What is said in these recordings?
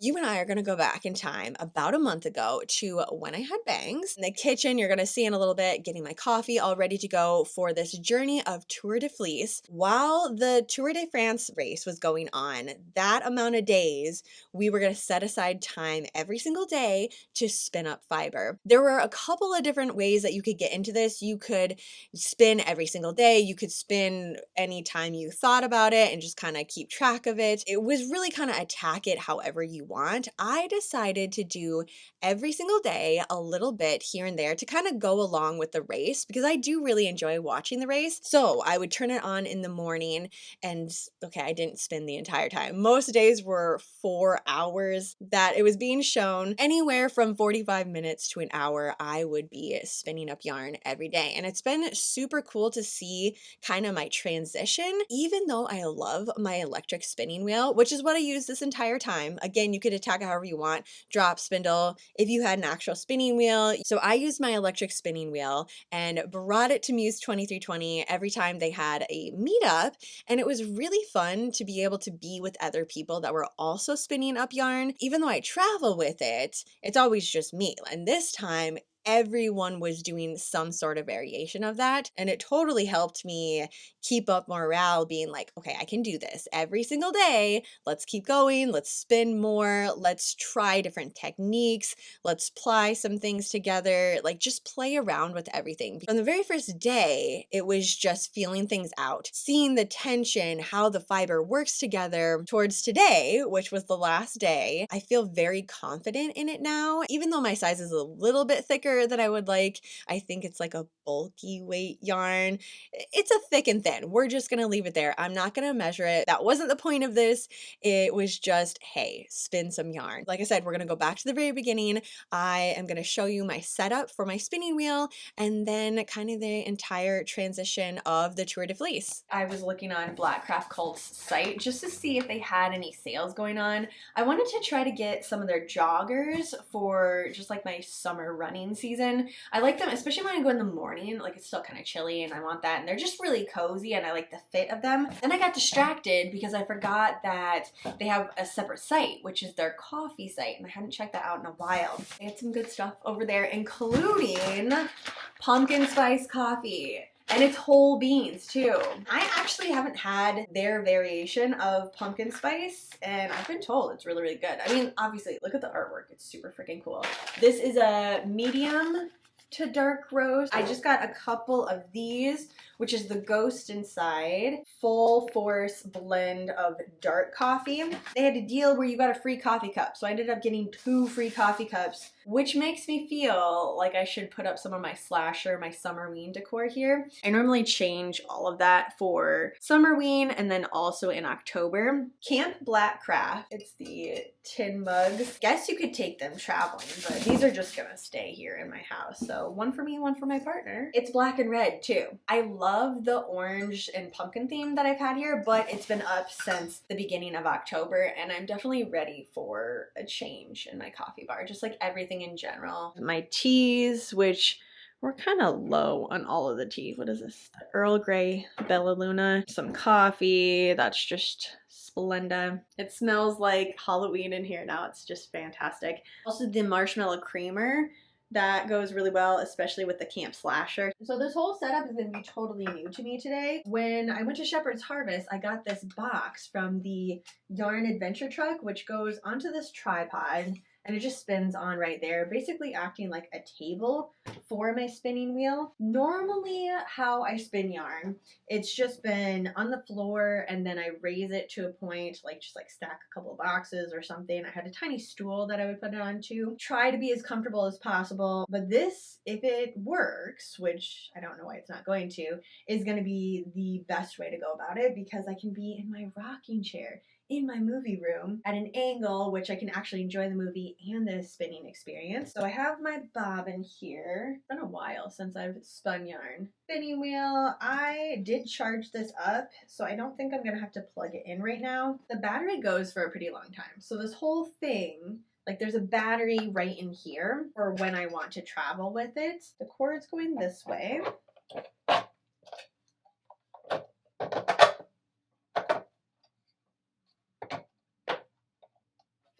You and I are gonna go back in time about a month ago to when I had bangs. In the kitchen, you're gonna see in a little bit, getting my coffee all ready to go for this journey of Tour de Fleece. While the Tour de France race was going on, that amount of days, we were gonna set aside time every single day to spin up fiber. There were a couple of different ways that you could get into this. You could spin every single day, you could spin anytime you thought about it and just kind of keep track of it. It was really kind of attack it however you want. I decided to do every single day a little bit here and there to kind of go along with the race because I do really enjoy watching the race. So I would turn it on in the morning and okay, I didn't spin the entire time. Most days were 4 hours that it was being shown. Anywhere from 45 minutes to an hour, I would be spinning up yarn every day. And it's been super cool to see kind of my transition, even though I love my electric spinning wheel, which is what I use this entire time. Again, you could attack it however you want, drop, spindle, if you had an actual spinning wheel. So I used my electric spinning wheel and brought it to Muse 2320 every time they had a meetup. And it was really fun to be able to be with other people that were also spinning up yarn. Even though I travel with it, it's always just me. And this time, everyone was doing some sort of variation of that. And it totally helped me keep up morale, being like, okay, I can do this every single day. Let's keep going. Let's spin more. Let's try different techniques. Let's ply some things together. Like just play around with everything. On the very first day, it was just feeling things out, seeing the tension, how the fiber works together. Towards today, which was the last day, I feel very confident in it now. Even though my size is a little bit thicker than I would like, I think it's like a bulky weight yarn. It's a thick and thin. We're just gonna leave it there. I'm not gonna measure it. That wasn't the point of this. It was just, hey, spin some yarn. Like I said, we're gonna go back to the very beginning. I am gonna show you my setup for my spinning wheel and then kind of the entire transition of the Tour de Fleece. I was looking on Black Craft Cult's site just to see if they had any sales going on. I wanted to try to get some of their joggers for just like my summer running season. I like them, especially when I go in the morning, like it's still kind of chilly and I want that. And they're just really cozy and I like the fit of them. Then I got distracted because I forgot that they have a separate site, which is their coffee site. And I hadn't checked that out in a while. They had some good stuff over there, including pumpkin spice coffee. And it's whole beans too. I actually haven't had their variation of pumpkin spice and I've been told it's really, really good. I mean, obviously, look at the artwork. It's super freaking cool. This is a medium to dark roast. I just got a couple of these, which is the Ghost Inside full force blend of dark coffee. They had a deal where you got a free coffee cup. So I ended up getting 2 free coffee cups, which makes me feel like I should put up some of my slasher, my Summerween decor here. I normally change all of that for Summerween and then also in October. Camp Black Craft, it's the tin mugs. Guess you could take them traveling, but these are just gonna stay here in my house. So one for me, one for my partner. It's black and red too. I love the orange and pumpkin theme that I've had here, but it's been up since the beginning of October and I'm definitely ready for a change in my coffee bar, just like everything in general. My teas, which we're kind of low on all of the tea. What is this? Earl Grey Bella Luna. Some coffee. That's just Splenda. It smells like Halloween in here now. It's just fantastic. Also the marshmallow creamer. That goes really well, especially with the Camp Slasher. So this whole setup is going to be totally new to me today. When I went to Shepherd's Harvest, I got this box from the Yarn Adventure Truck, which goes onto this tripod. And it just spins on right there, basically acting like a table for my spinning wheel. Normally how I spin yarn, it's just been on the floor and then I raise it to a point, like just like stack a couple of boxes or something. I had a tiny stool that I would put it onto. Try to be as comfortable as possible. But this, if it works, which I don't know why it's not going to, is going to be the best way to go about it because I can be in my rocking chair in my movie room at an angle, which I can actually enjoy the movie and the spinning experience. So I have my bobbin here. It's been a while since I've spun yarn. Spinning wheel, I did charge this up, so I don't think I'm gonna have to plug it in right now. The battery goes for a pretty long time. So this whole thing, like there's a battery right in here for when I want to travel with it. The cord's going this way.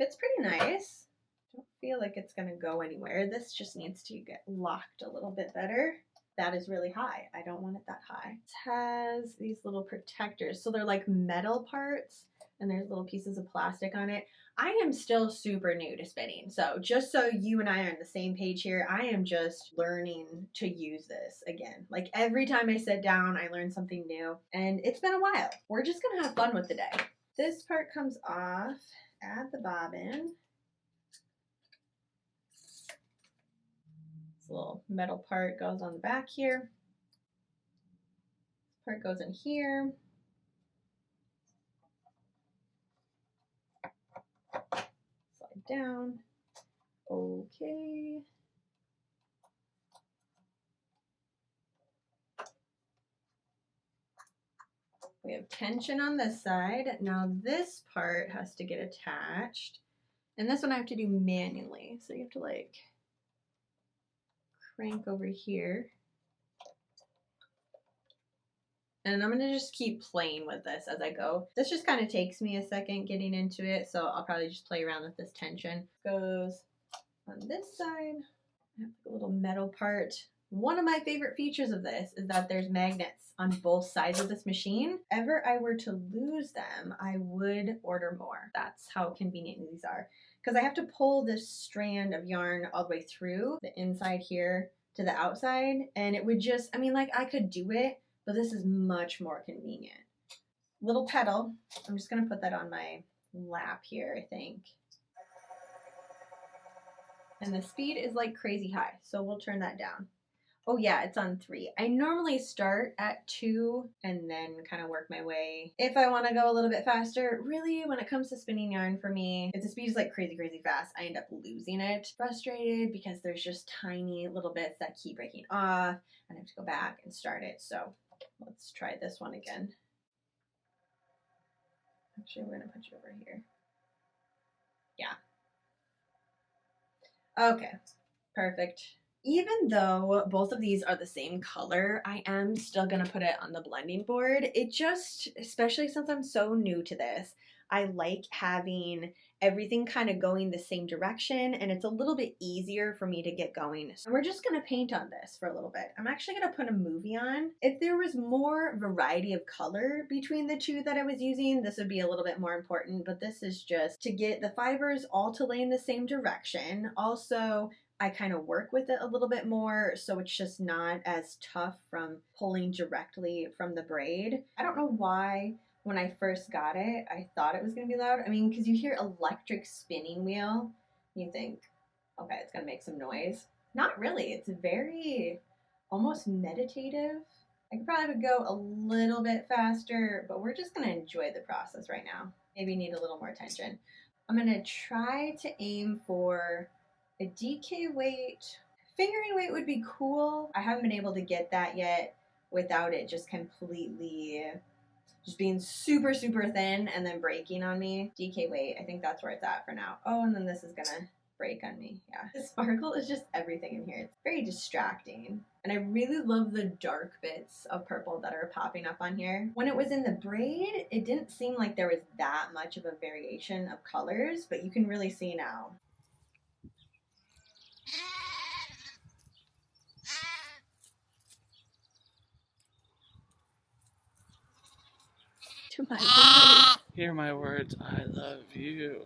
Fits pretty nice. Don't feel like it's gonna go anywhere. This just needs to get locked a little bit better. That is really high. I don't want it that high. It has these little protectors. So they're like metal parts and there's little pieces of plastic on it. I am still super new to spinning. So just so you and I are on the same page here, I am just learning to use this again. Like every time I sit down, I learn something new and it's been a while. We're just gonna have fun with the day. This part comes off at the bobbin. Little metal part goes on the back here. This part goes in here. Slide down. Okay. We have tension on this side. Now this part has to get attached. And this one I have to do manually. So you have to like crank over here. And I'm gonna just keep playing with this as I go. This just kind of takes me a second getting into it, so I'll probably just play around with this tension. Goes on this side. I have a little metal part. One of my favorite features of this is that there's magnets on both sides of this machine. If ever I were to lose them, I would order more. That's how convenient these are. Because I have to pull this strand of yarn all the way through the inside here to the outside. And it would just, I mean, like I could do it, but this is much more convenient. Little pedal. I'm just going to put that on my lap here, I think. And the speed is like crazy high, so we'll turn that down. Oh yeah, it's on 3. I normally start at 2 and then kind of work my way. If I want to go a little bit faster, really when it comes to spinning yarn for me, if the speed is like crazy, crazy fast, I end up losing it. Frustrated because there's just tiny little bits that keep breaking off and I have to go back and start it. So let's try this one again. Actually, we're going to put you over here. Yeah. Okay, perfect. Even though both of these are the same color, I am still going to put it on the blending board. It just, especially since I'm so new to this, I like having everything kind of going the same direction and it's a little bit easier for me to get going. So we're just going to paint on this for a little bit. I'm actually going to put a movie on. If there was more variety of color between the two that I was using, this would be a little bit more important, but this is just to get the fibers all to lay in the same direction. Also, I kind of work with it a little bit more, so it's just not as tough from pulling directly from the braid. I don't know why when I first got it, I thought it was going to be loud. I mean, because you hear electric spinning wheel, you think, okay, it's going to make some noise. Not really. It's very almost meditative. I could probably go a little bit faster, but we're just going to enjoy the process right now. Maybe need a little more tension. I'm going to try to aim for a DK weight. Fingering weight would be cool. I haven't been able to get that yet without it just completely just being super, super thin and then breaking on me. DK weight, I think that's where it's at for now. Oh, and then this is gonna break on me. Yeah, the sparkle is just everything in here. It's very distracting. And I really love the dark bits of purple that are popping up on here. When it was in the braid, it didn't seem like there was that much of a variation of colors, but you can really see now. To my words. Hear my words, I love you.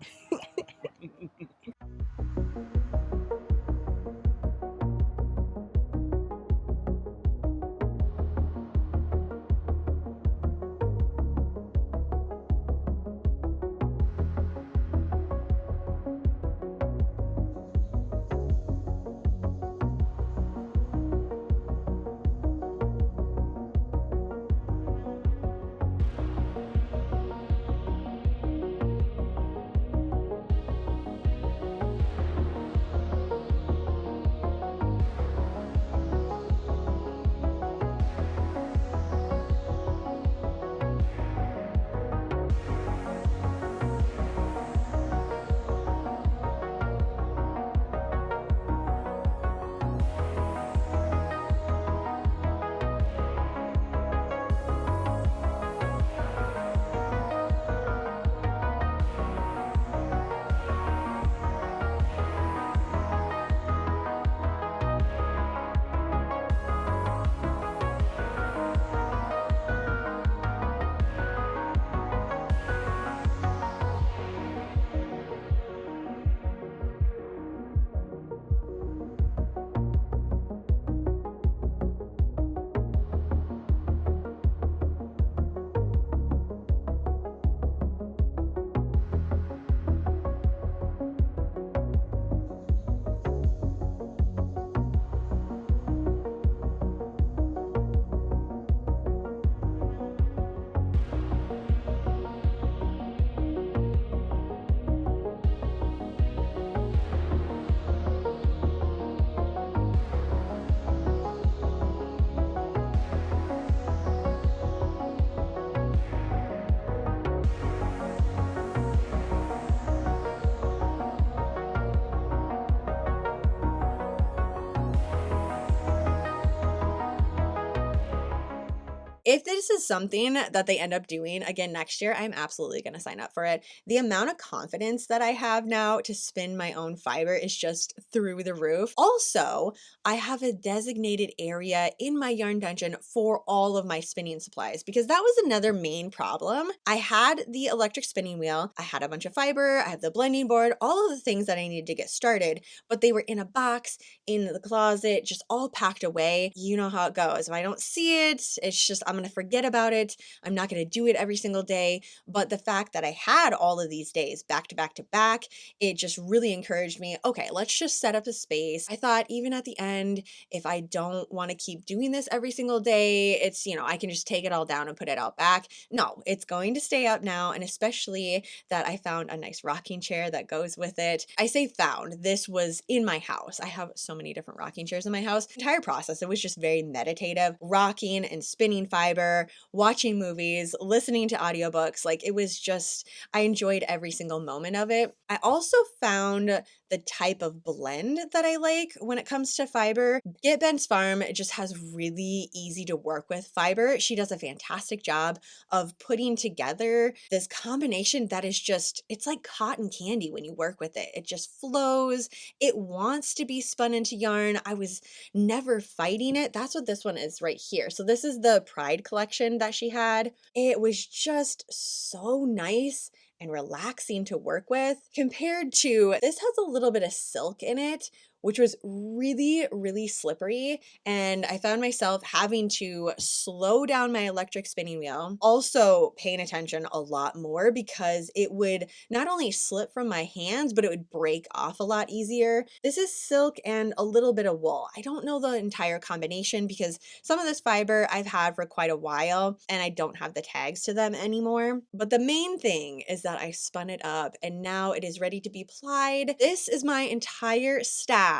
if this is something that they end up doing again next year, I'm absolutely going to sign up for it. The amount of confidence that I have now to spin my own fiber is just through the roof. Also, I have a designated area in my yarn dungeon for all of my spinning supplies because that was another main problem. I had the electric spinning wheel, I had a bunch of fiber, I have the blending board, all of the things that I needed to get started, but they were in a box in the closet, just all packed away. You know how it goes. If I don't see it, it's just, I'm going to forget about it. I'm not going to do it every single day. But the fact that I had all of these days back to back to back, it just really encouraged me. Okay, let's just set up a space. I thought even at the end, if I don't want to keep doing this every single day, it's, I can just take it all down and put it out back. No, it's going to stay up now. And especially that I found a nice rocking chair that goes with it. I say found, this was in my house. I have so many different rocking chairs in my house. The entire process, it was just very meditative, rocking and spinning fiber, watching movies, listening to audiobooks. Like it was just, I enjoyed every single moment of it. I also found the type of blend that I like when it comes to fiber. Get Ben's Farm just has really easy to work with fiber. She does a fantastic job of putting together this combination that is just, it's like cotton candy when you work with it. It just flows. It wants to be spun into yarn. I was never fighting it. That's what this one is right here. So this is the Pride collection that she had. It was just so nice and relaxing to work with compared to this has a little bit of silk in it, which was really, really slippery. And I found myself having to slow down my electric spinning wheel, also paying attention a lot more because it would not only slip from my hands, but it would break off a lot easier. This is silk and a little bit of wool. I don't know the entire combination because some of this fiber I've had for quite a while and I don't have the tags to them anymore. But the main thing is that I spun it up and now it is ready to be plied. This is my entire stash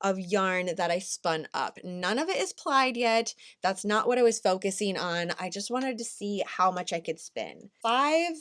of yarn that I spun up. None of it is plied yet. That's not what I was focusing on. I just wanted to see how much I could spin. 5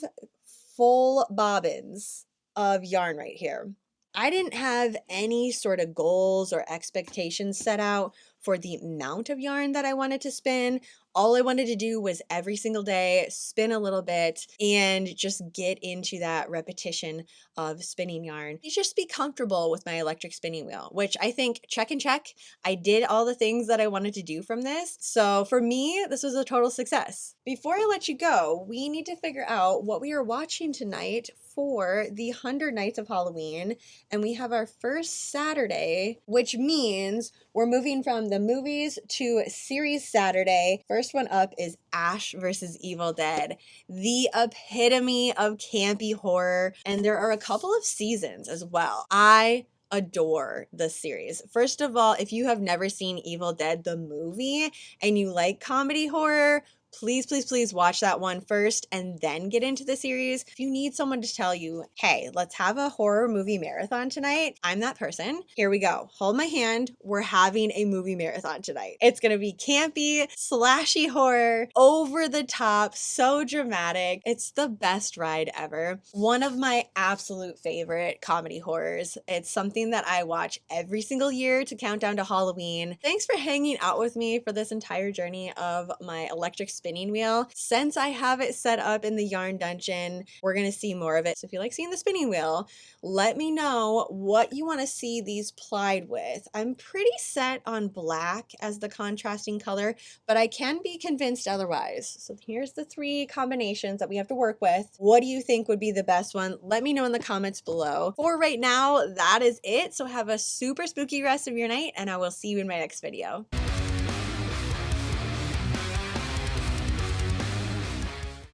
full bobbins of yarn right here. I didn't have any sort of goals or expectations set out for the amount of yarn that I wanted to spin. All I wanted to do was every single day spin a little bit and just get into that repetition of spinning yarn. You just be comfortable with my electric spinning wheel, which I think check and check. I did all the things that I wanted to do from this. So for me, this was a total success. Before I let you go, we need to figure out what we are watching tonight for the 100 Nights of Halloween. And we have our first Saturday, which means we're moving from the movies to series Saturday. First one up is Ash versus Evil Dead, the epitome of campy horror. And there are a couple of seasons as well. I adore this series. First of all, if you have never seen Evil Dead, the movie, and you like comedy horror, please, please, please watch that one first and then get into the series. If you need someone to tell you, hey, let's have a horror movie marathon tonight, I'm that person. Here we go. Hold my hand. We're having a movie marathon tonight. It's going to be campy, slashy horror, over the top, so dramatic. It's the best ride ever. One of my absolute favorite comedy horrors. It's something that I watch every single year to count down to Halloween. Thanks for hanging out with me for this entire journey of my electric spinning wheel. Since I have it set up in the yarn dungeon, we're going to see more of it. So if you like seeing the spinning wheel, let me know what you want to see these plied with. I'm pretty set on black as the contrasting color, but I can be convinced otherwise. So here's the 3 combinations that we have to work with. What do you think would be the best one? Let me know in the comments below. For right now, that is it. So have a super spooky rest of your night, and I will see you in my next video.